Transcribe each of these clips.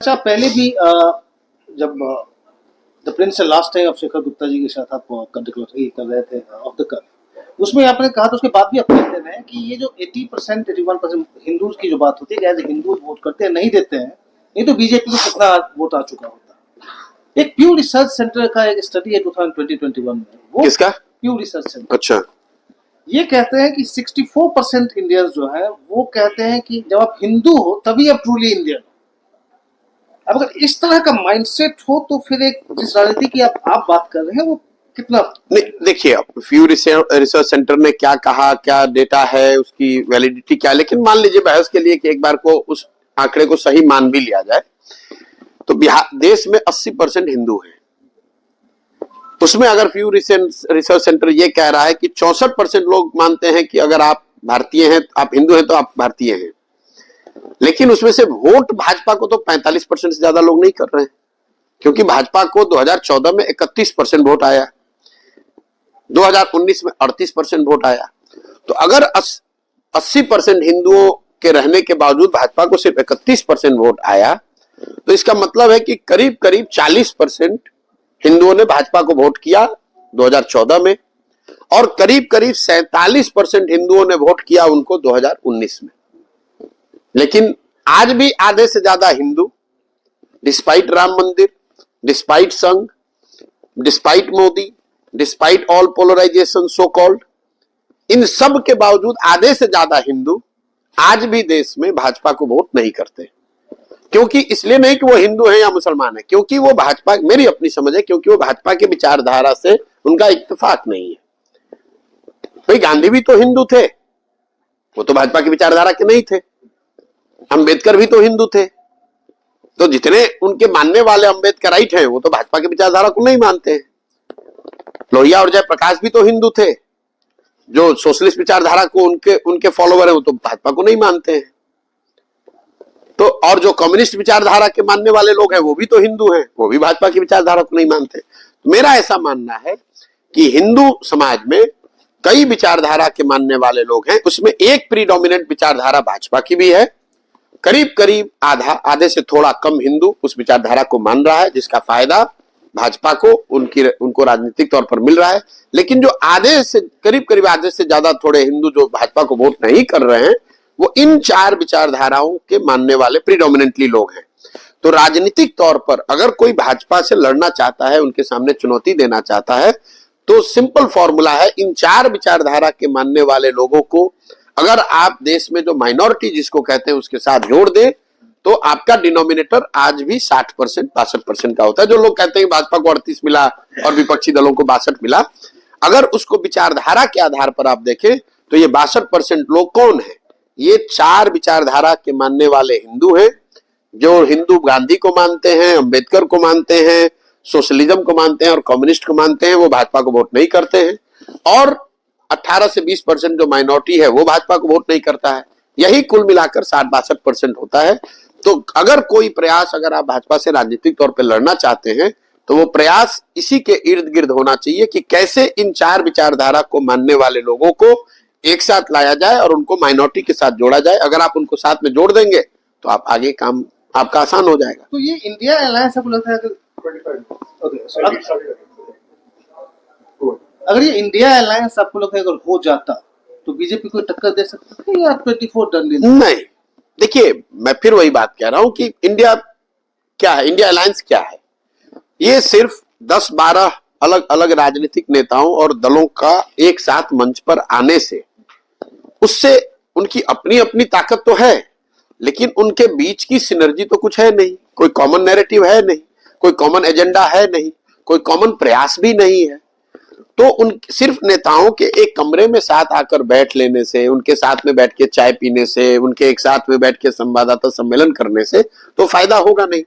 अच्छा, पहले भी जब द प्रिंस लास्ट टाइम आप शेखर गुप्ता जी के साथ आप कर रहे थे ऑफ द कट, उसमें आपने कहा था, उसके बाद भी आप कहते रहे कि ये जो 80% 81% हिंदूज की जो बात होती है, हिंदू वोट करते हैं नहीं देते हैं, नहीं तो बीजेपी को कितना वोट आ चुका होता। एक प्यू रिसर्च सेंटर का एक स्टडी है 2020-21 में, वो किसका? प्यू रिसर्च सेंटर। अच्छा, ये कहते हैं कि 64% इंडियंस जो है वो कहते हैं कि जब आप हिंदू हो तभी आप ट्रूली इंडियन। अब अगर इस तरह का माइंडसेट हो तो फिर एक जिस राजनीति की आप बात कर रहे हैं वो कितना नहीं देखिए, फ्यू रिसर्च सेंटर ने क्या कहा, क्या डेटा है, उसकी वैलिडिटी क्या, लेकिन मान लीजिए बहस के लिए कि एक बार को उस आंकड़े को सही मान भी लिया जाए तो बिहार देश में 80% हिंदू हैं। उसमें अगर फ्यू रिसर्च सेंटर ये कह रहा है कि 64% लोग मानते हैं कि अगर आप भारतीय हैं, आप हिंदू हैं तो आप भारतीय हैं, लेकिन उसमें से वोट भाजपा को तो 45% से ज्यादा लोग नहीं कर रहे हैं, क्योंकि भाजपा को 2014 में 31% वोट आया, 2019 में 38% वोट आया। तो अगर 80% हिंदुओं के रहने के बावजूद भाजपा को सिर्फ 31% वोट आया, तो इसका मतलब है कि करीब करीब 40% हिंदुओं ने भाजपा को वोट किया 2014 में, और करीब करीब 47% हिंदुओं ने वोट किया उनको 2019 में। लेकिन आज भी आधे से ज्यादा Hindu, despite Ram Mandir, despite Sangh, despite Modi, despite all polarisation so called, इन सब के बावजूद आधे से ज्यादा हिंदू आज भी देश में भाजपा को वोट नहीं करते। क्योंकि इसलिए नहीं कि वो हिंदू हैं या मुसलमान हैं, क्योंकि वो भाजपा, मेरी अपनी समझ है, क्योंकि वो भाजपा के विचारधारा से उनका इत्तेफाक नहीं है। भाई गांधी भी तो हिंदू थे, वो तो भाजपा की विचारधारा के नहीं थे। अंबेडकर भी तो हिंदू थे, तो जितने उनके मानने वाले अम्बेडकराइट हैं वो तो भाजपा की विचारधारा को नहीं मानते हैं। लोहिया और जयप्रकाश भी तो हिंदू थे, जो सोशलिस्ट विचारधारा को उनके फॉलोवर है वो तो भाजपा को नहीं मानते हैं। तो और जो कम्युनिस्ट विचारधारा के मानने वाले लोग हैं वो भी तो हिंदू हैं, वो भी भाजपा की विचारधारा को नहीं मानते। तो मेरा ऐसा मानना है कि हिंदू समाज में कई विचारधारा के मानने वाले लोग हैं, उसमें एक प्रीडोमिनेंट विचारधारा भाजपा की भी है। करीब करीब आधे से थोड़ा कम हिंदू उस विचारधारा को मान रहा है, जिसका फायदा भाजपा को उनको राजनीतिक तौर पर मिल रहा है। लेकिन जो करीब करीब आधे से ज्यादा थोड़े हिंदू जो भाजपा को वोट नहीं कर रहे हैं, वो इन चार विचारधाराओं के मानने वाले प्रीडोमिनेंटली लोग हैं। तो राजनीतिक तौर पर अगर कोई भाजपा से लड़ना चाहता है, उनके सामने चुनौती देना चाहता है, तो सिंपल फॉर्मूला है, इन चार विचारधारा के मानने वाले लोगों को अगर आप देश में जो माइनॉरिटी जिसको कहते हैं उसके साथ जोड़ दे, तो आपका डिनोमिनेटर आज भी 60% 62% का होता है। जो लोग कहते हैं भाजपा को 38 मिला और विपक्षी दलों को 62 मिला, अगर उसको विचारधारा के आधार पर आप देखें तो ये 62% लोग कौन है? ये चार विचारधारा के मानने वाले हिंदू हैं, जो हिंदू गांधी को मानते हैं, अंबेडकर को मानते हैं, सोशलिज्म को मानते हैं और कम्युनिस्ट को मानते हैं, वो भाजपा को वोट नहीं करते हैं। और 18 से 20% जो माइनॉरिटी है वो भाजपा को वोट नहीं करता है। यही कुल मिलाकर 60-62% होता है। तो अगर कोई प्रयास, अगर आप भाजपा से राजनीतिक तौर पर लड़ना चाहते हैं, तो वो प्रयास इसी के इर्द गिर्द होना चाहिए कि कैसे इन चार विचारधारा को मानने वाले लोगों को एक साथ लाया जाए और उनको माइनॉरिटी के साथ जोड़ा जाए। अगर आप उनको साथ में जोड़ देंगे तो आप आगे काम आपका आसान हो जाएगा। तो ये इंडिया अलायंस आपको लगता है अगर ये इंडिया अलायंस आपको लगता है अगर हो जाता तो बीजेपी को टक्कर दे सकता है या 24 डन लेना? नहीं, देखिए मैं फिर वही बात कह रहा हूं कि इंडिया क्या है, इंडिया अलायंस क्या है? ये सिर्फ 10-12 अलग अलग राजनीतिक नेताओं और दलों का एक साथ मंच पर आने से, उससे उनकी अपनी अपनी ताकत तो है, लेकिन उनके बीच की सिनर्जी तो कुछ है नहीं, कोई कॉमन नैरेटिव है नहीं, कोई कॉमन एजेंडा है नहीं, कोई कॉमन प्रयास भी नहीं है। तो उन सिर्फ नेताओं के एक कमरे में साथ आकर बैठ लेने से, उनके साथ में बैठ के चाय पीने से, उनके एक साथ में बैठ के संवाददाता सम्मेलन करने से तो फायदा होगा नहीं।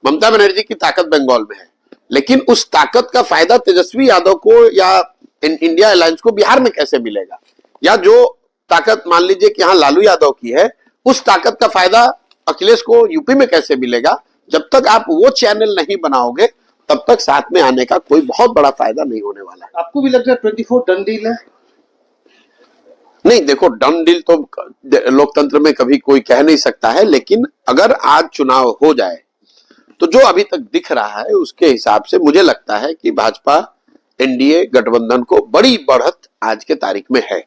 ममता बनर्जी की ताकत बंगाल में है, लेकिन उस ताकत का फायदा तेजस्वी यादव को या इंडिया अलायंस को बिहार में कैसे मिलेगा? या जो ताकत मान लीजिए कि यहाँ लालू यादव की है, उस ताकत का फायदा अखिलेश को यूपी में कैसे मिलेगा? जब तक आप वो चैनल नहीं बनाओगे तब तक साथ में आने का कोई बहुत बड़ा फायदा नहीं होने वाला है। आपको भी लगता है 24 डन डील है? नहीं, देखो डन डील तो लोकतंत्र में कभी कोई कह नहीं सकता है, लेकिन अगर आज चुनाव हो जाए तो जो अभी तक दिख रहा है उसके हिसाब से मुझे लगता है कि भाजपा एनडीए गठबंधन को बड़ी बढ़त आज के तारीख में है।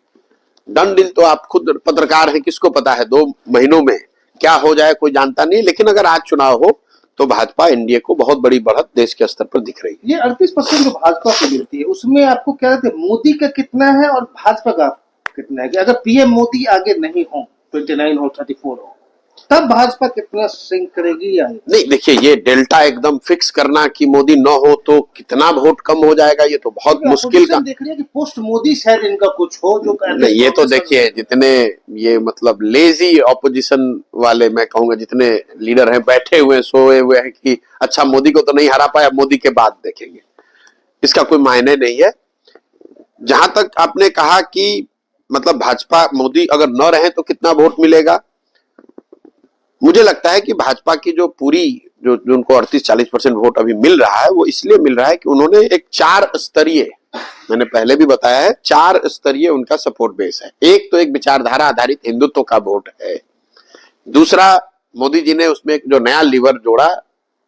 डन डील तो आप खुद पत्रकार हैं, किसको पता है 2 महीनों में क्या हो जाए कोई जानता नहीं, लेकिन अगर आज चुनाव हो तो भाजपा एनडीए को बहुत बड़ी बढ़त देश के स्तर पर दिख रही है। ये 38% जो भाजपा को मिलती है उसमें आपको क्या लगता है मोदी का कितना है और भाजपा का कितना है? कि अगर पीएम मोदी आगे नहीं हो, 29 हो, 34 हो, तब भाजपा कितना सिंक करेगी या नहीं? देखिए, ये डेल्टा एकदम फिक्स करना कि मोदी न हो तो कितना वोट कम हो जाएगा, ये तो बहुत मुश्किल का देख रही है कि पोस्ट मोदी शायद इनका कुछ हो जो नहीं। ये तो देखिए, जितने ये मतलब लेजी ऑपोजिशन वाले मैं कहूंगा जितने लीडर हैं बैठे हुए सोए हुए हैं कि अच्छा मोदी को तो नहीं हरा पाया, मोदी के बाद देखेंगे, इसका कोई मायने नहीं है। जहां तक आपने कहा कि मतलब भाजपा मोदी अगर न रहे तो कितना वोट मिलेगा, मुझे लगता है कि भाजपा की जो पूरी जो उनको 38-40% वोट अभी मिल रहा है वो इसलिए मिल रहा है कि उन्होंने एक 4 स्तरीय, मैंने पहले भी बताया है, 4 स्तरीय उनका सपोर्ट बेस है। एक तो एक विचारधारा आधारित हिंदुत्व का वोट है, दूसरा मोदी जी ने उसमें एक जो नया लीवर जोड़ा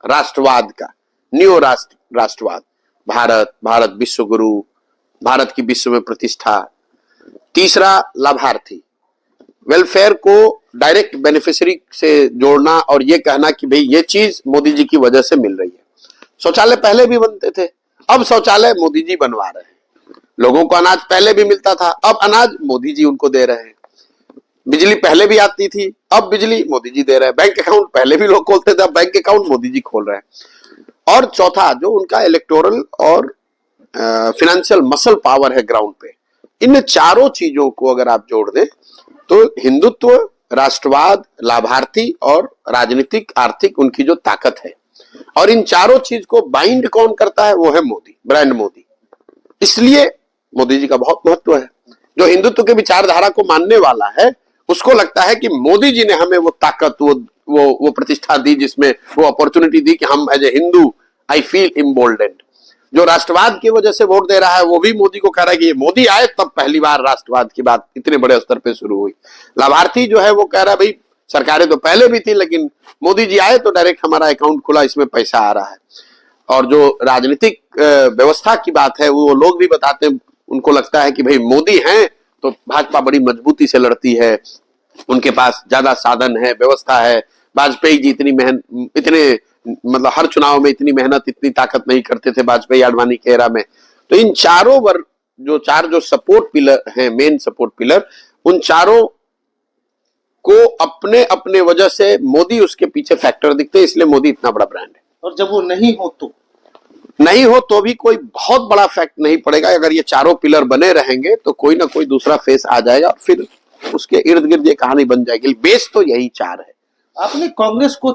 राष्ट्रवाद का, न्यू राष्ट्रवाद, भारत विश्व गुरु, भारत की विश्व में प्रतिष्ठा, तीसरा लाभार्थी, वेलफेयर को डायरेक्ट बेनिफिशियरी से जोड़ना और ये कहना कि भाई ये चीज मोदी जी की वजह से मिल रही है। शौचालय पहले भी बनते थे, अब शौचालय मोदी जी बनवा रहे हैं। लोगों को अनाज पहले भी मिलता था, अब अनाज मोदी जी उनको दे रहे हैं। बिजली पहले भी आती थी, अब बिजली मोदी जी दे रहे हैं। बैंक अकाउंट पहले भी लोग खोलते थे, अब बैंक अकाउंट मोदी जी खोल रहे हैं। और चौथा जो उनका इलेक्टोरल और फाइनेंशियल मसल पावर है ग्राउंड पे, इन चारों चीजों को अगर आप जोड़ दें तो हिंदुत्व, राष्ट्रवाद, लाभार्थी और राजनीतिक आर्थिक उनकी जो ताकत है, और इन चारों चीज को बाइंड कौन करता है वो है मोदी, ब्रांड मोदी। इसलिए मोदी जी का बहुत महत्व है। जो हिंदुत्व के विचारधारा को मानने वाला है उसको लगता है कि मोदी जी ने हमें वो ताकत, वो प्रतिष्ठा दी, जिसमें वो अपॉर्चुनिटी दी कि हम as a Hindu I feel emboldened. जो राष्ट्रवाद की वजह से वोट दे रहा है वो भी मोदी को कह रहा है कि ये मोदी आए तब पहली बार राष्ट्रवाद की बात इतने बड़े स्तर पे शुरू हुई। लाभार्थी जो है वो कह रहा है भाई सरकारें तो पहले भी थी लेकिन मोदी जी आए तो डायरेक्ट हमारा अकाउंट खुला, इसमें पैसा आ रहा है। और जो राजनीतिक व्यवस्था की बात है वो लोग भी बताते हैं, उनको लगता है कि भाई मोदी हैं तो भाजपा बड़ी मजबूती से लड़ती है, उनके पास ज्यादा साधन है, व्यवस्था है। वाजपेयी जी इतने मतलब हर चुनाव में इतनी मेहनत, इतनी ताकत नहीं करते थे वाजपेयी आडवाणी के एरा में। तो इन चारों वर्ग जो सपोर्ट पिलर हैं, मेन सपोर्ट पिलर, उन चारों को अपने अपने वजह से मोदी उसके पीछे फैक्टर दिखते हैं, इसलिए मोदी इतना बड़ा ब्रांड है। और जब वो नहीं हो तो भी कोई बहुत बड़ा फैक्ट नहीं पड़ेगा। अगर ये चारों पिलर बने रहेंगे तो कोई ना कोई दूसरा फेस आ जाएगा, फिर उसके इर्द गिर्द ये कहानी बन जाएगी। बेस तो यही 4 है। आपने कांग्रेस को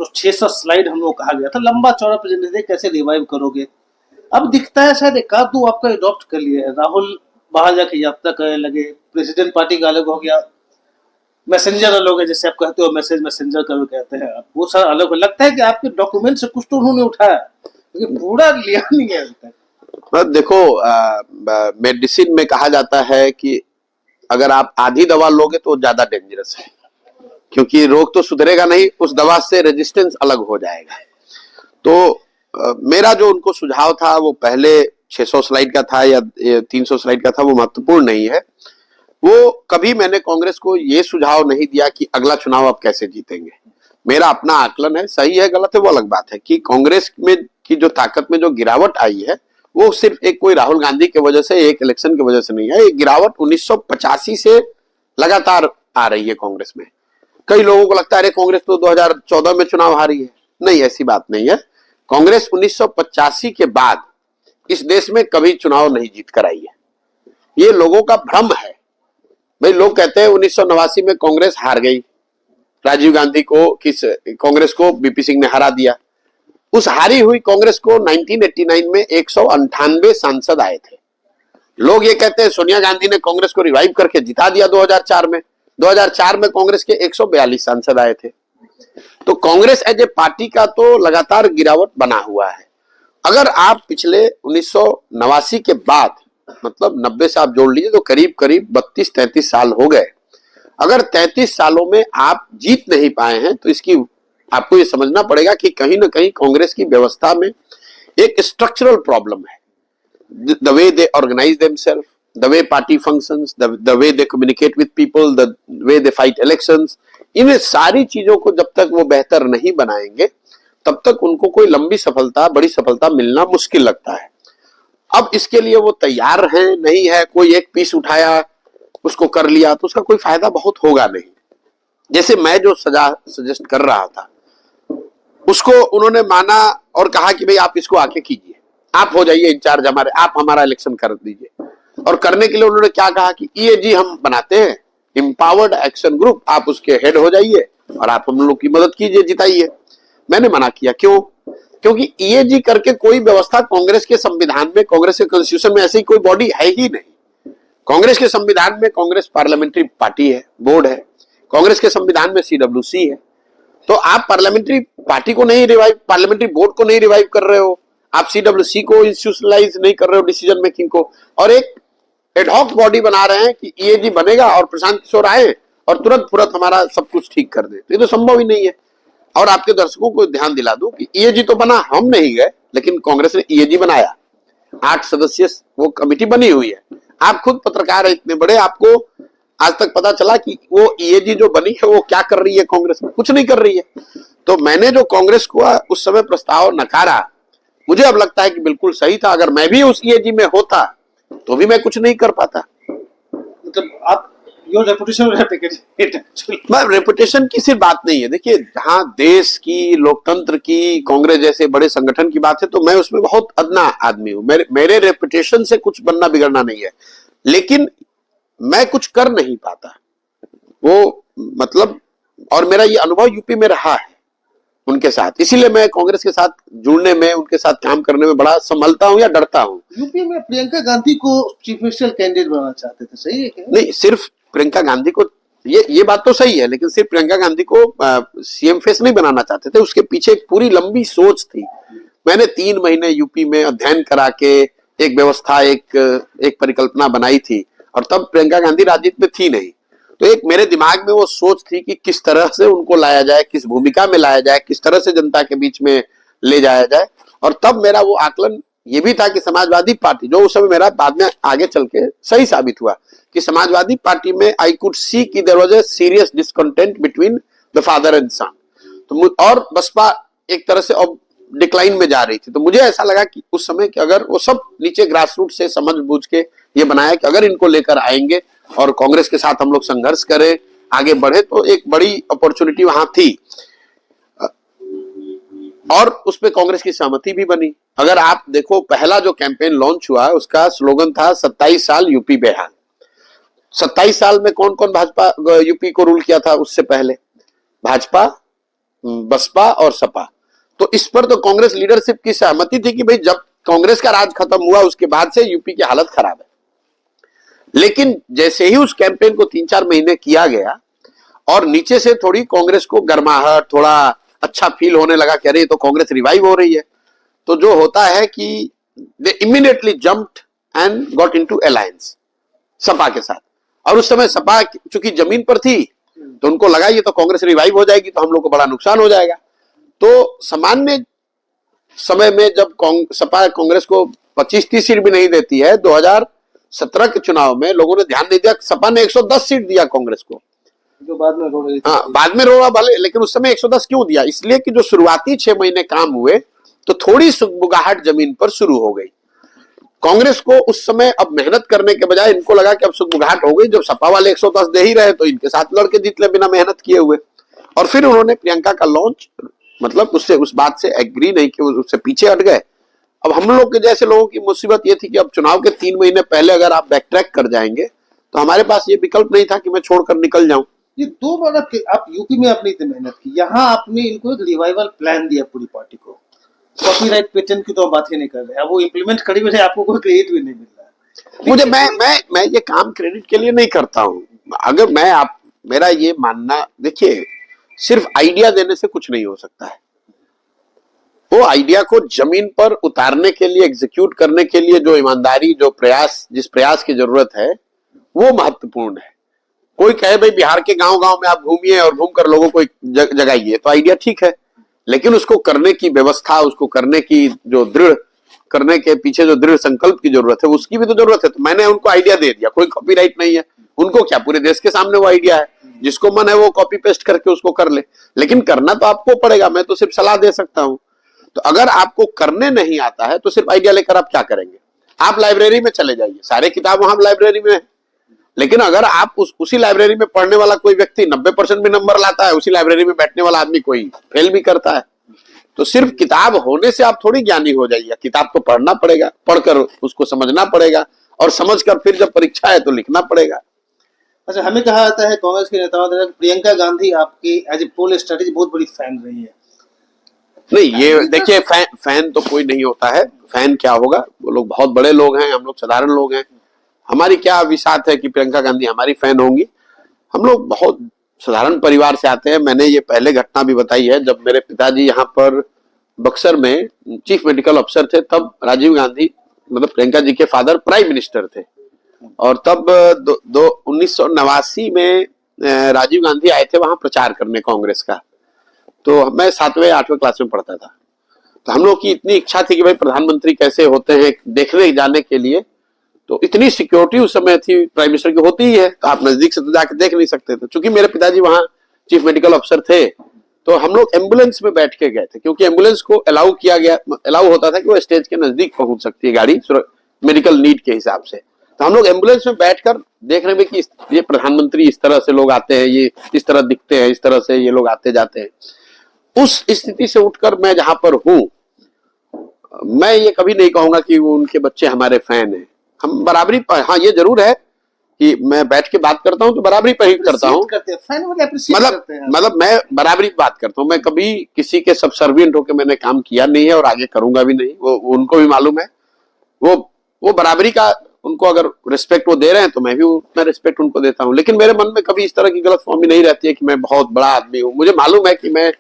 600 स्लाइड हम लोग कहा गया था, लंबा चौड़ा प्रेजेंटेशन कैसे रिवाइव करोगे? अब दिखता है शायद एक आध दो आपका अडॉप्ट कर लिए है। राहुल बाहर जाके यात्रा करने लगे, प्रेसिडेंट पार्टी का अलग हो गया, मैसेंजर अलग है, जैसे आप कहते हो मैसेंजर का कहते हैं आप, वो सारा अलग। लगता है कि आपके डॉक्यूमेंट से कुछ तो उन्होंने उठाया लेकिन पूरा लिया नहीं है अभी तक। देखो, मेडिसिन में कहा जाता है कि अगर आप आधी दवा लोगे तो ज्यादा डेंजरस है, क्योंकि रोग तो सुधरेगा नहीं, उस दवा से रेजिस्टेंस अलग हो जाएगा। तो मेरा जो उनको सुझाव था वो पहले 600 स्लाइड का था या 300 स्लाइड का था, वो महत्वपूर्ण नहीं है। वो कभी मैंने कांग्रेस को ये सुझाव नहीं दिया कि अगला चुनाव आप कैसे जीतेंगे। मेरा अपना आकलन है, सही है गलत है वो अलग बात है, कि कांग्रेस में की जो ताकत में जो गिरावट आई है वो सिर्फ एक कोई राहुल गांधी की वजह से, एक इलेक्शन की वजह से नहीं है। ये गिरावट 1985 से लगातार आ रही है कांग्रेस में। कई लोगों को लगता है अरे कांग्रेस तो 2014 में चुनाव हारी है। नहीं, ऐसी बात नहीं है। कांग्रेस 1985 के बाद इस देश में कभी चुनाव नहीं जीत कर आई है, ये लोगों का भ्रम है। भाई लोग कहते हैं 1989 में कांग्रेस हार गई, राजीव गांधी को कांग्रेस को बीपी सिंह ने हरा दिया। उस हारी हुई कांग्रेस को 1989 में 198 सांसद आए थे। लोग ये कहते हैं सोनिया गांधी ने कांग्रेस को रिवाइव करके जिता दिया 2004 में। 2004 में कांग्रेस के 142 सांसद आए थे। तो कांग्रेस एज ए पार्टी का तो लगातार गिरावट बना हुआ है। अगर आप पिछले 1989 के बाद मतलब 90 से आप जोड़ लीजिए तो करीब करीब 32-33 साल हो गए। अगर 33 सालों में आप जीत नहीं पाए हैं तो इसकी आपको ये समझना पड़ेगा कि कहीं ना कहीं कांग्रेस की व्यवस्था में एक स्ट्रक्चरल प्रॉब्लम है। The way they organise themselves, the way party functions, the way they communicate with people, the way they fight elections, इन सारी चीजों को जब तक वो बेहतर नहीं बनाएंगे तब तक उनको कोई लंबी सफलता, बड़ी सफलता मिलना मुश्किल लगता है। अब इसके लिए वो तैयार हैं नहीं है, कोई एक पीस उठाया उसको कर लिया तो उसका कोई फायदा बहुत होगा नहीं। जैसे मैं जो सजेस्ट कर रहा था उसको उन्होंने माना और कहा कि भाई आप इसको आके कीजिए, आप हो जाइए इंचार्ज हमारे, आप हमारा इलेक्शन कर दीजिए। और करने के लिए उन्होंने क्या कहा कि ईएजी हम बनाते हैं, एम्पावर्ड एक्शन ग्रुप, आप उसके हेड हो जाइए और आप हम लोग की मदद कीजिए, जिताइए। मैंने मना किया, क्यों? क्योंकि ईएजी करके कोई व्यवस्था कांग्रेस के संविधान में, कांग्रेस के कॉन्स्टिट्यूशन में ऐसी कोई बॉडी है ही नहीं। कांग्रेस के संविधान में कांग्रेस पार्लियामेंट्री पार्टी है, बोर्ड है, कांग्रेस के संविधान में सीडब्ल्यूसी है। तो आप पार्लियामेंट्री पार्टी को नहीं रिवाइव, पार्लियामेंट्री बोर्ड को नहीं रिवाइव कर रहे हो, आप सीडब्ल्यूसी को इंस्टीट्यूशनलाइज नहीं कर रहे हो डिसीजन मेकिंग को, और एक एडहॉक बॉडी बना रहे हैं कि ईएजी बनेगा और प्रशांत किशोर आए और तुरंत हमारा सब कुछ ठीक कर दे। तो ये तो संभव ही नहीं है। और आपके दर्शकों को ध्यान दिला दूं कि ईएजी तो बना, हम नहीं गए, लेकिन कांग्रेस ने ईएजी बनाया, 8 सदस्यीय वो कमेटी बनी हुई है। आप खुद पत्रकार है इतने बड़े, आपको आज तक पता चला कि वो ईएजी जो बनी है वो क्या कर रही है? कांग्रेस में कुछ नहीं कर रही है। तो मैंने जो कांग्रेस को उस समय प्रस्ताव नकारा, मुझे अब लगता है कि बिल्कुल सही था। अगर मैं भी उस ईएजी में होता तो भी मैं कुछ नहीं कर पाता। मतलब आप योर रेपुटेशन रेपुटेशन की सिर्फ बात नहीं है। देखिए, जहां देश की, लोकतंत्र की, कांग्रेस जैसे बड़े संगठन की बात है तो मैं उसमें बहुत अदना आदमी हूं। मेरे रेपुटेशन से कुछ बनना बिगड़ना नहीं है, लेकिन मैं कुछ कर नहीं पाता वो, मतलब, और मेरा ये अनुभव यूपी में रहा है उनके साथ, इसीलिए मैं कांग्रेस के साथ जुड़ने में, उनके साथ काम करने में बड़ा संभलता हूं या डरता हूं। यूपी में प्रियंका गांधी को चीफ मिनिस्टर कैंडिडेट बनाना चाहते थे, सही है क्या? नहीं, सिर्फ प्रियंका गांधी को, ये बात तो सही है, लेकिन सिर्फ प्रियंका गांधी को सीएम फेस नहीं बनाना चाहते थे, उसके पीछे एक पूरी लंबी सोच थी। मैंने 3 महीने यूपी में अध्ययन करा के एक व्यवस्था, एक परिकल्पना बनाई थी, और तब प्रियंका गांधी राजनीति में थी नहीं। तो एक मेरे दिमाग में वो सोच थी कि किस तरह से उनको लाया जाए, किस भूमिका में लाया जाए, किस तरह से जनता के बीच में ले जाया जाए। और तब मेरा वो आकलन ये भी था कि समाजवादी पार्टी, जो उस समय मेरा बाद में आगे चल के सही साबित हुआ, कि समाजवादी पार्टी में आई कुड सी कि there was a serious discontent between the father and son. तो और बसपा एक तरह से अब डिक्लाइन में जा रही थी। तो मुझे ऐसा लगा कि उस समय कि अगर वो सब नीचे ग्रास रूट से समझ बूझ के ये बनाया कि अगर इनको लेकर आएंगे और कांग्रेस के साथ हम लोग संघर्ष करें, आगे बढ़े, तो एक बड़ी अपॉर्चुनिटी वहां थी। और उसपे कांग्रेस की सहमति भी बनी। अगर आप देखो, पहला जो कैंपेन लॉन्च हुआ उसका स्लोगन था 27 साल यूपी बेहाल। 27 साल में कौन कौन भाजपा यूपी को रूल किया था उससे पहले? भाजपा, बसपा और सपा। तो इस पर तो कांग्रेस लीडरशिप की सहमति थी कि भाई जब कांग्रेस का राज खत्म हुआ उसके बाद से यूपी की हालत खराब है। लेकिन जैसे ही उस कैंपेन को 3-4 महीने किया गया और नीचे से थोड़ी कांग्रेस को गर्माहट, थोड़ा अच्छा फील होने लगा कि अरे तो कांग्रेस रिवाइव हो रही है, तो जो होता है कि दे immediately jumped and got into alliance Sapa के साथ। और उस समय सपा चूंकि जमीन पर थी तो उनको लगा ये तो कांग्रेस रिवाइव हो जाएगी तो हम लोग को बड़ा नुकसान हो जाएगा। तो सामान्य समय में जब सपा कांग्रेस को 25-30 सीट भी नहीं देती है, 2017 के चुनाव में लोगों ने ध्यान नहीं दिया, सपा ने 110 सीट दिया कांग्रेस को, जो बाद में रो रही थी। हाँ, बाद में रोड़ा भले, लेकिन उस समय 110 क्यों दिया? इसलिए कि जो शुरुआती 6 महीने काम हुए तो थोड़ी सुगबुगाहट जमीन पर शुरू हो गई। कांग्रेस को उस समय अब मेहनत करने के बजाय इनको लगा कि अब सुगबुगाहट हो गई, जब सपा वाले 110 दे ही रहे तो इनके साथ लड़के जीत ले बिना मेहनत किए हुए। और फिर उन्होंने प्रियंका का लॉन्च, मतलब उससे उस बात से एग्री नहीं कि उससे पीछे हट गए। अब हम लोग के जैसे लोगों की मुसीबत ये थी कि अब चुनाव के 3 महीने पहले अगर आप बैक ट्रैक कर जाएंगे तो हमारे पास ये विकल्प नहीं था कि मैं छोड़कर निकल जाऊं। ये 2 बार आप यूपी में आपने इतनी मेहनत की, यहाँ आपने इनको एक रिवाइवल प्लान दिया पूरी पार्टी को। कॉपीराइट पेटेंट की तो बात ही नहीं कर रहे, अब वो इम्प्लीमेंट करी हुई है, आपको कोई क्रेडिट भी नहीं मिल रहा है। मुझे मैं ये काम क्रेडिट के लिए नहीं करता हूं। अगर मेरा ये मानना, देखिए, सिर्फ आइडिया देने से कुछ नहीं हो सकता है। वो आइडिया को जमीन पर उतारने के लिए, एग्जीक्यूट करने के लिए जो ईमानदारी, जो प्रयास, जिस प्रयास की जरूरत है वो महत्वपूर्ण है। कोई कहे भाई बिहार के गांव-गांव में आप घूमिए और घूमकर लोगों को जगाइए, तो आइडिया ठीक है, लेकिन उसको करने की व्यवस्था, उसको करने की जो दृढ़ करने के पीछे जो दृढ़ संकल्प की जरूरत है, उसकी भी तो जरूरत है। तो मैंने उनको आइडिया दे दिया, कोई कॉपीराइट नहीं है, उनको क्या, पूरे देश के सामने वो आइडिया है, जिसको मन है वो कॉपी पेस्ट करके उसको कर ले, लेकिन करना तो आपको पड़ेगा, मैं तो सिर्फ सलाह दे सकता हूं। तो अगर आपको करने नहीं आता है तो सिर्फ आइडिया लेकर आप क्या करेंगे? आप लाइब्रेरी में चले जाइए, सारे किताब वहां लाइब्रेरी में है, लेकिन अगर आप उसी लाइब्रेरी में पढ़ने वाला कोई व्यक्ति 90% भी नंबर लाता है, उसी लाइब्रेरी में बैठने वाला आदमी कोई फेल भी करता है। तो सिर्फ किताब होने से आप थोड़ी ज्ञानी हो जाइए, किताब तो पढ़ना पड़ेगा, पढ़कर उसको समझना पड़ेगा, और समझकर फिर जब परीक्षा है तो लिखना पड़ेगा। अच्छा, हमें कहा जाता है कांग्रेस के नेताओं द्वारा प्रियंका गांधी आपकी एज ए पोल स्ट्रेटेजी बहुत बड़ी फैन रही है। नहीं, ये देखिए, फैन तो कोई नहीं होता है, फैन क्या होगा, वो लोग बहुत बड़े लोग हैं, हम लोग साधारण लोग हैं। हमारी क्या विसात है कि प्रियंका गांधी हमारी फैन होंगी? हम लोग बहुत साधारण परिवार से आते हैं। मैंने ये पहले घटना भी बताई है, जब मेरे पिताजी यहाँ पर बक्सर में चीफ मेडिकल अफसर थे, तब राजीव गांधी, मतलब प्रियंका जी के फादर, प्राइम मिनिस्टर थे, और तब 1989 में राजीव गांधी आए थे वहां प्रचार करने कांग्रेस का। तो मैं 7वें 8वें क्लास में पढ़ता था। तो हम लोग की इतनी इच्छा थी कि भाई प्रधानमंत्री कैसे होते हैं देखने जाने के लिए, तो इतनी सिक्योरिटी उस समय थी, प्राइम मिनिस्टर की होती ही है, तो आप नजदीक से तो जाके देख नहीं सकते थे। क्योंकि मेरे पिताजी वहां चीफ मेडिकल अफसर थे, तो हम लोग एम्बुलेंस में बैठ के गए थे, क्योंकि एम्बुलेंस को अलाउ होता था कि वो स्टेज के नजदीक पहुंच सकती है गाड़ी मेडिकल नीड के हिसाब से। तो हम लोग एम्बुलेंस में बैठकर देख रहे हैं कि ये प्रधानमंत्री इस तरह से लोग आते हैं, ये इस तरह दिखते हैं, इस तरह से ये लोग आते जाते हैं। उस स्थिति से उठकर मैं जहां पर हूं, मैं ये कभी नहीं कहूंगा कि वो उनके बच्चे हमारे फैन हैं। हम बराबरी पर, हाँ ये जरूर है कि मैं बैठ के बात करता हूँ तो बराबरी पर ही करता हूँ, मतलब मैं बराबरी बात करता हूँ। मैं कभी किसी के सबसर्विएंट होकर मैंने काम किया नहीं है और आगे करूंगा भी नहीं। वो उनको भी मालूम है, वो बराबरी का, उनको अगर रिस्पेक्ट वो दे रहे हैं तो मैं भी उतना रिस्पेक्ट उनको देता हूँ। लेकिन मेरे मन में कभी इस तरह की गलतफहमी नहीं रहती है कि मैं बहुत बड़ा आदमी हूँ। मुझे मालूम है कि मैं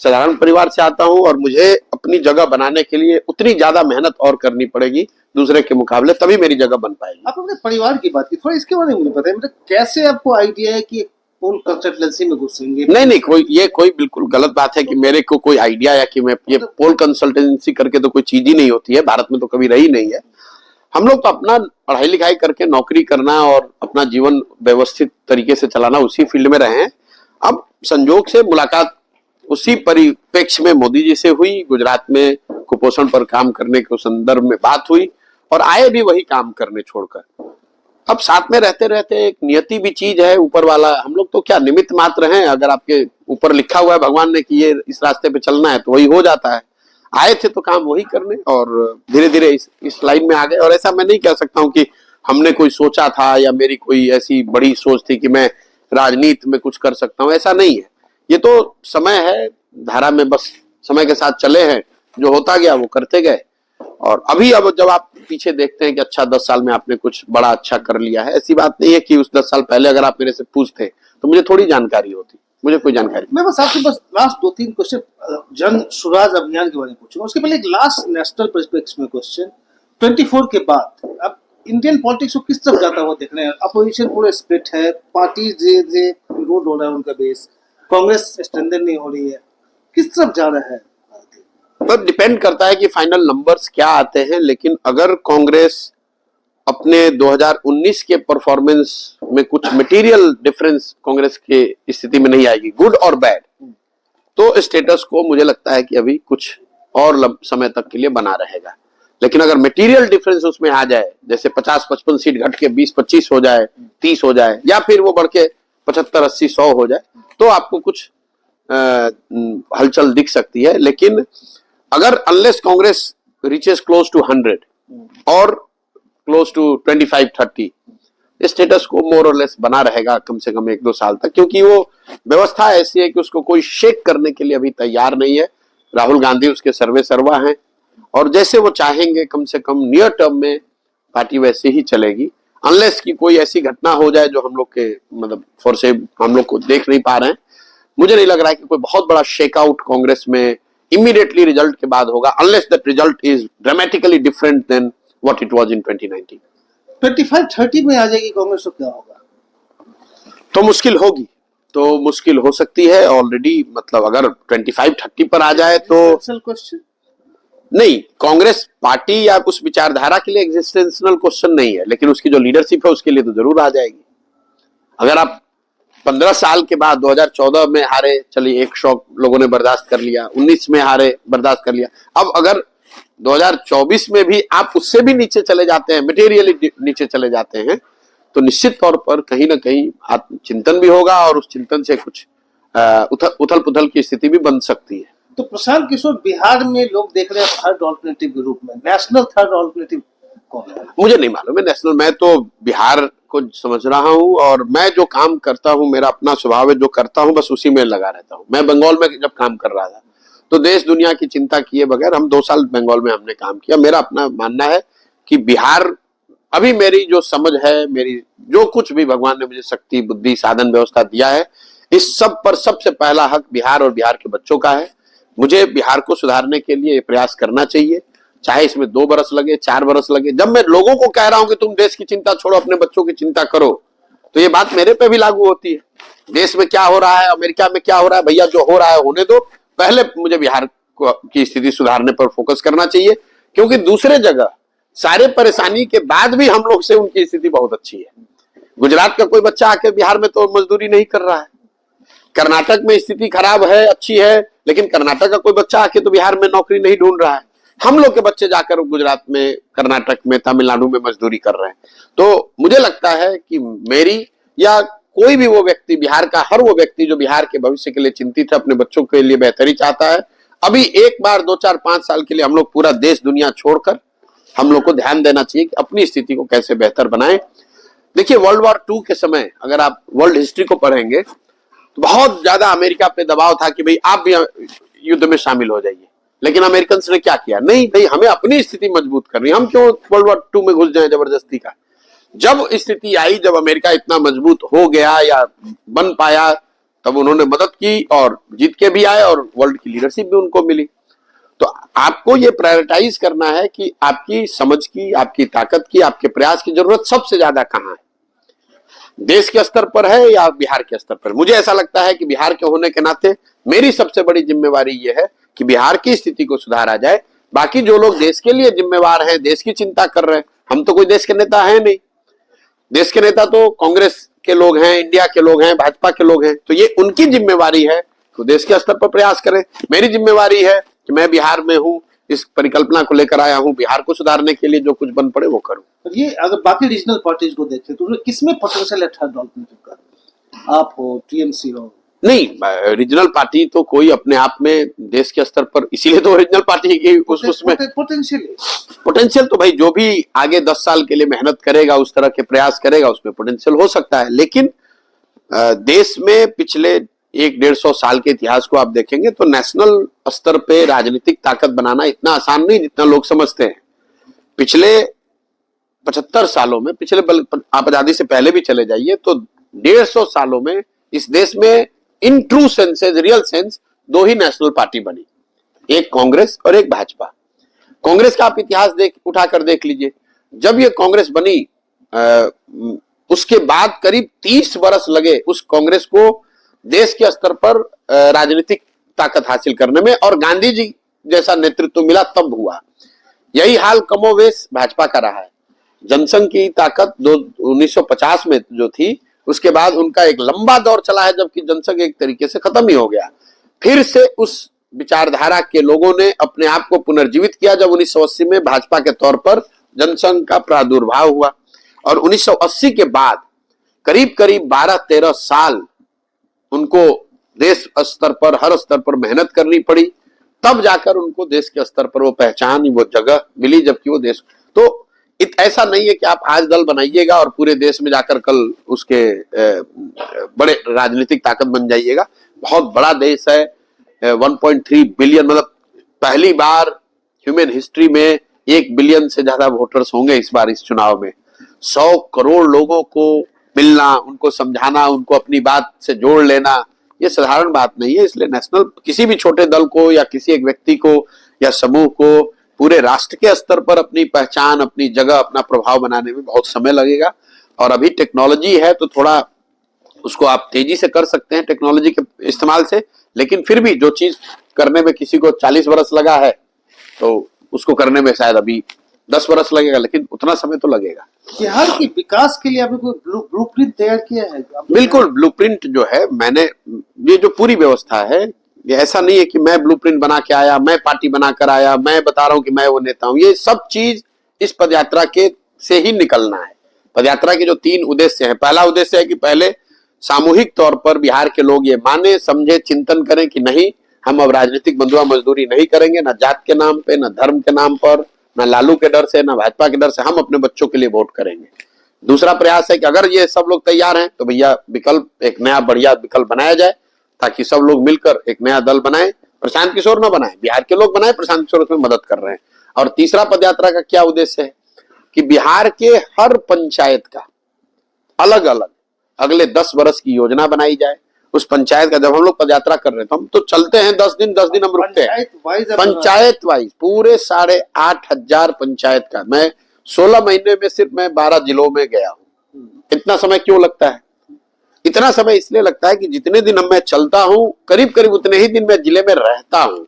साधारण परिवार से आता हूँ और मुझे अपनी जगह बनाने के लिए उतनी ज्यादा मेहनत और करनी पड़ेगी दूसरे के मुकाबले, तभी मेरी जगह बन पाएगी। आप अपने परिवार की बात की, थोड़ा इसके बारे में मुझे पता है, मतलब कैसे आपको आइडिया है कि पोल कंसल्टेंसी में घुसेंगे? नहीं, कोई बिल्कुल गलत बात है कि मेरे को कोई आइडिया या कि मैं ये पोल कंसल्टेंसी करके तो कोई चीज ही नहीं होती है, भारत में तो कभी रही नहीं है। हम लोग तो अपना पढ़ाई लिखाई करके नौकरी करना और अपना जीवन व्यवस्थित तरीके से चलाना, उसी फील्ड में रहे हैं। अब संजोग से मुलाकात उसी परिप्रेक्ष्य में मोदी जी से हुई, गुजरात में कुपोषण पर काम करने के संदर्भ में बात हुई, और आए भी वही काम करने छोड़कर। अब साथ में रहते रहते एक नियति भी चीज है, ऊपर वाला, हम लोग तो क्या निमित्त मात्र हैं। अगर आपके ऊपर लिखा हुआ है भगवान ने कि ये इस रास्ते पे चलना है तो वही हो जाता है। आए थे तो काम वही करने, और धीरे धीरे इस लाइन में आ गए। और ऐसा मैं नहीं कह सकता हूँ कि हमने कोई सोचा था या मेरी कोई ऐसी बड़ी सोच थी कि मैं राजनीति में कुछ कर सकता हूँ, ऐसा नहीं है। ये तो समय है, धारा में बस समय के साथ चले हैं, जो होता गया वो करते गए। और अभी अब जब आप पीछे देखते हैं कि अच्छा 10 साल में आपने कुछ बड़ा अच्छा कर लिया है, ऐसी बात नहीं है कि उस 10 साल पहले अगर आप मेरे से पूछते तो मुझे थोड़ी जानकारी होती, मुझे कोई जानकारी। मैं बस आपसे बस लास्ट 2-3 क्वेश्चन जन स्वराज अभियान के बारे में पूछूंगा, उसके पहले एक लास्ट नेशनल पर्सपेक्टिव में क्वेश्चन। 24 के बाद अब इंडियन पॉलिटिक्स को किस तरफ जाता हुआ देख रहे हैं? अपोजिशन पूरे स्प्लिट है, पार्टी जे रोड हो रहा है उनका बेस, कांग्रेस स्ट्रेंथन नहीं हो रही है, किस तरफ जा रहा है? पर डिपेंड करता है कि फाइनल नंबर्स क्या आते हैं। लेकिन अगर कांग्रेस अपने 2019 के परफॉर्मेंस में कुछ मटेरियल डिफरेंस कांग्रेस के स्थिति में नहीं आएगी, गुड और बैड, तो स्टेटस को मुझे लगता है कि अभी कुछ और समय तक के लिए बना रहेगा। लेकिन अगर मटेरियल डिफरेंस उसमें आ जाए, जैसे 50-55 सीट घट के 20-25 हो जाए, 30 हो जाए, या फिर वो बढ़ के 75-80-100 हो जाए, तो आपको कुछ हलचल दिख सकती है। लेकिन अगर unless Congress reaches close to 100 और क्लोज टू 25-30, स्टेटस को मोर और लेस बना रहेगा कम से कम 1-2 साल तक, क्योंकि वो व्यवस्था ऐसी है कि उसको कोई शेक करने के लिए अभी तैयार नहीं है। राहुल गांधी उसके सर्वे सर्वा हैं, और जैसे वो चाहेंगे कम से कम नियर टर्म में पार्टी वैसे ही चलेगी, अनलेस की कोई ऐसी घटना हो जाए जो हम लोग के मतलब फोर्से हम लोग को देख नहीं पा रहे हैं। मुझे नहीं लग रहा है कि कोई बहुत बड़ा शेकआउट कांग्रेस में इमीडिएटली रिजल्ट के बाद होगा, unless that result is dramatically different than what it was in 2019। 25-30 में आ जाएगी कांग्रेस तो क्या होगा? तो मुश्किल होगी, तो मुश्किल हो सकती है। ऑलरेडी मतलब अगर 25-30 पर आ जाए तो क्वेश्चन नहीं, कांग्रेस पार्टी या उस विचारधारा के लिए एग्जिस्टेंशियल क्वेश्चन नहीं है, लेकिन उसकी जो लीडरशिप है उसके लिए तो जरूर आ जाएगी। अगर आप 15 साल के बाद 2014 में हारे, चलिए एक शौक लोगों ने बर्दाश्त कर लिया, 19 में हारे बर्दाश्त कर लिया, अब अगर 2024 में भी आप उससे भी नीचे चले जाते हैं, मटेरियली नीचे चले जाते हैं, तो निश्चित तौर पर कहीं ना कहीं आत्मचिंतन भी होगा और उस चिंतन से कुछ उथल पुथल की स्थिति भी बन सकती है। तो प्रशांत किशोर, बिहार में लोग देख रहे हैं थर्ड ऑल्टरनेटिव के रूप में, नेशनल थर्ड ऑल्टरनेटिव कौन है? मुझे नहीं मालूम है नेशनल, मैं तो बिहार को समझ रहा हूं और मैं जो काम करता हूं, मेरा अपना स्वभाव है, जो करता हूं बस उसी में लगा रहता हूं। मैं बंगाल में जब काम कर रहा था तो देश दुनिया की चिंता किए बगैर हम 2 साल बंगाल में हमने काम किया। मेरा अपना मानना है कि बिहार, अभी मेरी जो समझ है, मेरी जो कुछ भी भगवान ने मुझे शक्ति बुद्धि साधन व्यवस्था दिया है, इस सब पर सबसे पहला हक बिहार और बिहार के बच्चों का है। मुझे बिहार को सुधारने के लिए प्रयास करना चाहिए, चाहे इसमें 2 बरस लगे, 4 बरस लगे। जब मैं लोगों को कह रहा हूं कि तुम देश की चिंता छोड़ो, अपने बच्चों की चिंता करो, तो ये बात मेरे पे भी लागू होती है। देश में क्या हो रहा है, अमेरिका में क्या हो रहा है, भैया जो हो रहा है होने दो, पहले मुझे बिहार की स्थिति सुधारने पर फोकस करना चाहिए, क्योंकि दूसरे जगह सारे परेशानी के बाद भी हम लोग से उनकी स्थिति बहुत अच्छी है। गुजरात का कोई बच्चा आके बिहार में तो मजदूरी नहीं कर रहा है, कर्नाटक में स्थिति खराब है, अच्छी है, लेकिन कर्नाटक का कोई बच्चा आके तो बिहार में नौकरी नहीं ढूंढ रहा है। हम लोग के बच्चे जाकर गुजरात में, कर्नाटक में, तमिलनाडु में मजदूरी कर रहे हैं। तो मुझे लगता है कि मेरी या कोई भी वो व्यक्ति, बिहार का हर वो व्यक्ति जो बिहार के भविष्य के लिए चिंतित है, अपने बच्चों के लिए बेहतरी चाहता है, अभी एक बार 2, 4, 5 साल के लिए हम लोग पूरा देश दुनिया छोड़कर हम लोग को ध्यान देना चाहिए कि अपनी स्थिति को कैसे बेहतर बनाएं। देखिए, वर्ल्ड वॉर 2 के समय अगर आप वर्ल्ड हिस्ट्री को पढ़ेंगे तो बहुत ज्यादा अमेरिका पे दबाव था कि भाई आप भी युद्ध में शामिल हो जाइए, लेकिन अमेरिकन ने क्या किया, नहीं भाई हमें अपनी स्थिति मजबूत करनी, हम क्यों वर्ल्ड वॉर 2 में घुस जाएं जबरदस्ती का। जब स्थिति आई, जब अमेरिका इतना मजबूत हो गया या बन पाया, तब उन्होंने मदद की और जीत के भी आए और वर्ल्ड की लीडरशिप भी उनको मिली। तो आपको ये प्रायोरिटाइज करना है कि आपकी समझ की, आपकी ताकत की, आपके प्रयास की जरूरत सबसे ज्यादा कहां है, देश के स्तर पर है या बिहार के स्तर पर। मुझे ऐसा लगता है कि बिहार के होने के नाते मेरी सबसे बड़ी जिम्मेवारी ये है कि बिहार की स्थिति को सुधारा जाए। बाकी जो लोग देश के लिए जिम्मेवार हैं, देश की चिंता कर रहे हैं, हम तो कोई देश के नेता है नहीं, देश के नेता तो कांग्रेस के लोग हैं, इंडिया के लोग हैं, भाजपा के लोग हैं, तो ये उनकी जिम्मेवारी है तो देश के स्तर पर प्रयास करें। मेरी जिम्मेवारी है कि मैं बिहार में हूं, इस परिकल्पना को लेकर आया हूं, बिहार को सुधारने के लिए जो कुछ बन पड़े वो करूं। ये अगर बाकी रीजनल पार्टीज को देखें तो किसमें पोटेंशियल है थर्ड ऑल्टरनेटिव का? आप हो, टीएमसी हो? नहीं, रीजनल पार्टी तो कोई अपने आप में देश के स्तर पर, इसीलिए तो रीजनल पार्टी की उसमें पोटेंशियल तो भाई जो भी आगे 10 साल के लिए मेहनत करेगा, उस तरह के प्रयास करेगा, उसमें पोटेंशियल हो सकता है। लेकिन देश में पिछले 100-150 साल के इतिहास को आप देखेंगे तो नेशनल स्तर पे राजनीतिक ताकत बनाना इतना आसान नहीं जितना लोग समझते हैं। पिछले 75 सालों में, पिछले आप आजादी से पहले भी चले जाइए तो 150 सालों में इस देश में in true sense, real sense, 2 he national party बनी, एक कांग्रेस और एक भाजपा। कांग्रेस का आप इतिहास उठाकर देख लीजिए, जब ये कांग्रेस बनी उसके बाद करीब 30 बरस लगे उस कांग्रेस को देश के स्तर पर राजनीतिक ताकत हासिल करने में, और गांधी जी जैसा नेतृत्व मिला तब हुआ। यही हाल कमोवेश भाजपा का रहा है। जनसंघ की ताकत 1950 में जो थी, उसके बाद उनका एक लंबा दौर चला है जबकि जनसंघ एक तरीके से खत्म ही हो गया। फिर से उस विचारधारा के लोगों ने अपने आप को पुनर्जीवित किया जब 1980 में भाजपा के तौर पर जनसंघ का प्रादुर्भाव हुआ, और 1980 के बाद करीब करीब 12-13 साल उनको देश स्तर पर, हर स्तर पर मेहनत करनी पड़ी, तब जाकर उनको देश के स्तर पर वो पहचान, वो जगह मिली, जबकि वो देश तो ऐसा नहीं है कि आप आज दल बनाइएगा और पूरे देश में जाकर कल उसके बड़े राजनीतिक ताकत बन जाइएगा। बहुत बड़ा देश है, 1.3 बिलियन, मतलब पहली बार ह्यूमन हिस्ट्री में 1 बिलियन से ज्यादा वोटर्स होंगे इस बार इस चुनाव में। 100 करोड़ लोगों को मिलना, उनको समझाना, उनको अपनी बात से जोड़ लेना, ये साधारण बात नहीं है। इसलिए नेशनल किसी भी छोटे दल को या किसी एक व्यक्ति को या समूह को पूरे राष्ट्र के स्तर पर अपनी पहचान, अपनी जगह, अपना प्रभाव बनाने में बहुत समय लगेगा। और अभी टेक्नोलॉजी है तो थोड़ा उसको आप तेजी से कर सकते हैं टेक्नोलॉजी के इस्तेमाल से, लेकिन फिर भी जो चीज करने में किसी को 40 वर्ष लगा है तो उसको करने में शायद अभी 10 वर्ष लगेगा, लेकिन उतना समय तो लगेगा। बिहार के विकास के लिए आपने कोई ब्लूप्रिंट तैयार किया है? बिल्कुल, ब्लूप्रिंट जो है मैंने, ये जो पूरी व्यवस्था है, ये ऐसा नहीं है कि मैं ब्लूप्रिंट बना के आया, मैं पार्टी बना कर आया, मैं बता रहा हूं कि मैं वो नेता हूं। ये सब चीज इस पदयात्रा के से ही निकलना है। पदयात्रा के जो 3 उद्देश्य हैं, पहला उद्देश्य है कि पहले सामूहिक तौर पर बिहार के लोग ये माने, समझे, चिंतन करें कि नहीं, हम अब राजनीतिक बंधुआ मजदूरी नहीं करेंगे, ना जात के नाम पे, ना धर्म के नाम पर, ना लालू के डर से, ना भाजपा के डर से, हम अपने बच्चों के लिए वोट करेंगे। दूसरा प्रयास है कि अगर ये सब लोग तैयार हैं तो भैया विकल्प, एक नया बढ़िया विकल्प बनाया जाए, ताकि सब लोग मिलकर एक नया दल बनाए। प्रशांत किशोर ना बनाए, बिहार के लोग बनाए, प्रशांत किशोर उसमें मदद कर रहे हैं। और तीसरा पदयात्रा का क्या उद्देश्य है कि बिहार के हर पंचायत का अलग अलग अगले 10 वर्ष की योजना बनाई जाए। उस पंचायत का, जब हम लोग पदयात्रा कर रहे हैं तो हम तो चलते हैं 10 दिन हम रुकते हैं, पंचायत वाइज पूरे 8,500 पंचायत का। मैं 16 महीने में सिर्फ मैं 12 जिलों में गया हूं। इतना समय क्यों लगता है? इतना समय इसलिए लगता है कि जितने दिन मैं चलता हूं, करीब करीब उतने ही दिन मैं जिले में रहता हूं।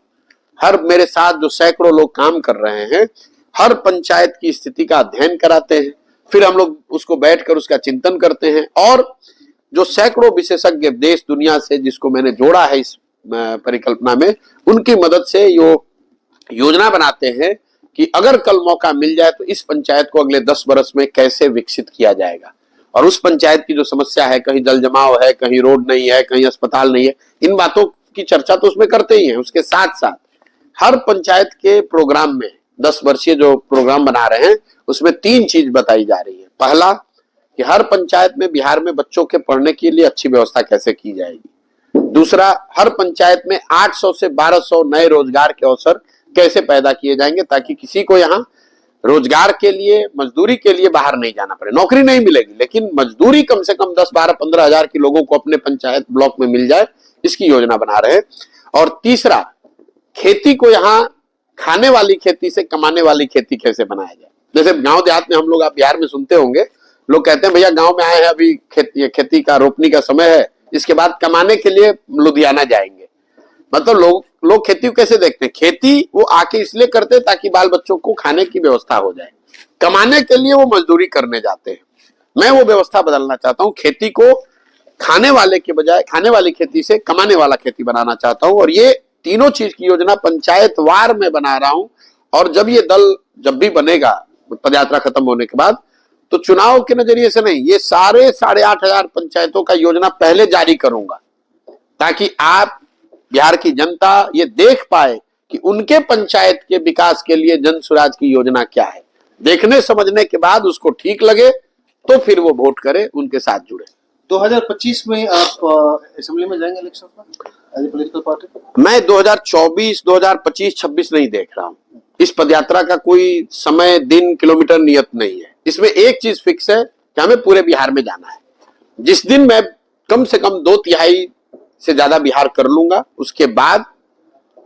हर मेरे साथ जो सैकड़ों लोग काम कर रहे हैं, हर पंचायत की स्थिति का अध्ययन कराते हैं, फिर हम लोग उसको बैठकर उसका चिंतन करते हैं। और जो सैकड़ों विशेषज्ञ देश दुनिया से जिसको मैंने जोड़ा है इस परिकल्पना में, उनकी मदद से यो योजना बनाते हैं कि अगर कल मौका मिल जाए तो इस पंचायत को अगले 10 वर्ष में कैसे विकसित किया जाएगा। और उस पंचायत की जो समस्या है, कहीं जल जमाव है, कहीं रोड नहीं है, कहीं अस्पताल नहीं है, इन बातों की चर्चा तो उसमें करते ही हैं। उसके साथ साथ हर पंचायत के प्रोग्राम में 10 वर्षीय जो प्रोग्राम बना रहे हैं उसमें 3 चीज बताई जा रही है। पहला कि हर पंचायत में बिहार में बच्चों के पढ़ने के लिए अच्छी व्यवस्था कैसे की जाएगी। दूसरा, हर पंचायत में 800 से 1200 नए रोजगार के अवसर कैसे पैदा किए जाएंगे, ताकि किसी को यहाँ रोजगार के लिए, मजदूरी के लिए बाहर नहीं जाना पड़े। नौकरी नहीं मिलेगी, लेकिन मजदूरी कम से कम 10, 12, 15 हजार के लोगों को अपने पंचायत ब्लॉक में मिल जाए, इसकी योजना बना रहे हैं। और तीसरा, खेती को यहाँ खाने वाली खेती से कमाने वाली खेती कैसे बनाया जाए। जैसे गांव देहात में हम लोग, आप बिहार में सुनते होंगे, लोग कहते हैं भैया गांव में आए हैं, अभी खेती का रोपनी का समय है, इसके बाद कमाने के लिए लुधियाना जाएंगे। मतलब लोग खेती को कैसे देखते हैं? खेती वो आके इसलिए करते हैं ताकि बाल बच्चों को खाने की व्यवस्था हो जाए, कमाने के लिए वो मजदूरी करने जाते हैं। मैं वो व्यवस्था बदलना चाहता हूँ, खेती को खाने वाले के बजाय खाने वाली खेती से कमाने वाला खेती बनाना चाहता हूँ। और ये तीनों चीज की योजना पंचायत वार में बना रहा हूं। और जब ये दल जब भी बनेगा पदयात्रा खत्म होने के बाद, तो चुनाव के नजरिए से नहीं, ये सारे 8,500 पंचायतों का योजना पहले जारी करूंगा, ताकि आप बिहार की जनता ये देख पाए कि उनके पंचायत के विकास के लिए जन स्वराज की योजना क्या है। देखने समझने के बाद उसको ठीक लगे तो फिर वो वोट करे, उनके साथ जुड़े। 2025 में आप असेंबली में जाएंगे इलेक्शन में एज ए पॉलिटिकल पार्टी? मैं 2024, 2025, 26 नहीं देख रहा हूं। इस पदयात्रा का कोई समय, दिन, किलोमीटर नियत नहीं है। इसमें एक चीज फिक्स है कि हमें पूरे बिहार में जाना है। जिस दिन मैं कम से कम 2/3 से ज्यादा बिहार कर लूंगा, उसके बाद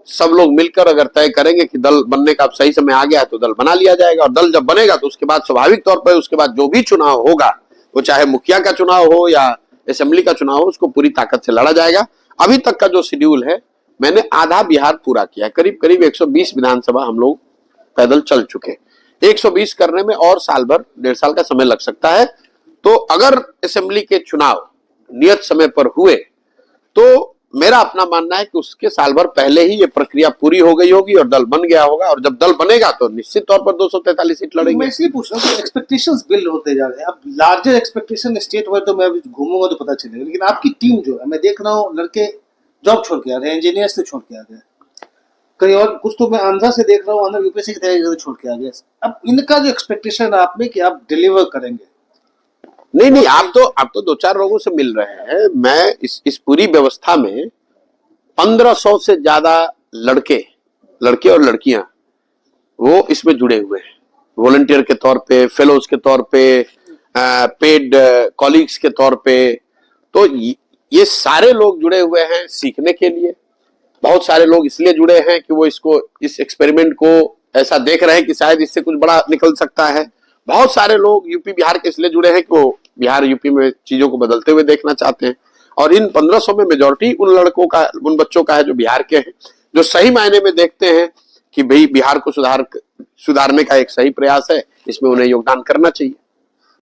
सब लोग मिलकर अगर तय करेंगे कि दल बनने का अब सही समय आ गया है तो दल बना लिया जाएगा। और दल जब बनेगा तो उसके बाद स्वाभाविक तौर पर उसके बाद जो भी चुनाव होगा, वो चाहे मुखिया का चुनाव हो या असेंबली का चुनाव हो, उसको पूरी ताकत से लड़ा जाएगा। अभी तक का जो शेड्यूल है, मैंने आधा बिहार पूरा किया है। करीब करीब 120 विधानसभा हम लोग पैदल चल चुके। 120 करने में और साल भर, 1.5 साल का समय लग सकता है। तो अगर असेंबली के चुनाव नियत समय पर हुए तो मेरा अपना मानना है कि उसके साल भर पहले ही ये प्रक्रिया पूरी हो गई होगी और दल बन गया होगा। और जब दल बनेगा तो निश्चित तौर पर 243 सीट लड़ेंगे। मैं इसलिए पूछ रहा हूँ, एक्सपेक्टेशंस बिल्ड होते जा रहे हैं। अब लार्जर एक्सपेक्टेशन स्टेट वाइड तो मैं अभी घूमूंगा तो पता चलेगा, लेकिन आपकी टीम जो है, मैं देख रहा हूँ लड़के जॉब छोड़ के आ रहे हैं, इंजीनियर से छोड़ के आ गए, कहीं और कुछ तो मैं आंध्रा से देख रहा हूँ, आंध्रा यूपीएससी की तैयारी छोड़ के आ गए। अब इनका जो एक्सपेक्टेशन है आप में कि आप डिलीवर करेंगे? नहीं, आप तो 2-4 लोगों से मिल रहे हैं। मैं इस पूरी व्यवस्था में 1500 से ज्यादा लड़के और लड़कियां वो इसमें जुड़े हुए हैं, वॉलंटियर के तौर पे, फेलोज के तौर पे, पेड कॉलीग्स के तौर पे। तो ये सारे लोग जुड़े हुए हैं सीखने के लिए। बहुत सारे लोग इसलिए जुड़े हैं कि वो इस एक्सपेरिमेंट को ऐसा देख रहे हैं कि शायद इससे कुछ बड़ा निकल सकता है। बहुत सारे लोग यूपी बिहार के इसलिए जुड़े हैं कि वो बिहार यूपी में चीजों को बदलते हुए देखना चाहते हैं। और इन 1500 में मेजोरिटी उन लड़कों का, उन बच्चों का है जो बिहार के हैं, जो सही मायने में देखते हैं कि भाई बिहार को सुधारने का एक सही प्रयास है, इसमें उन्हें योगदान करना चाहिए।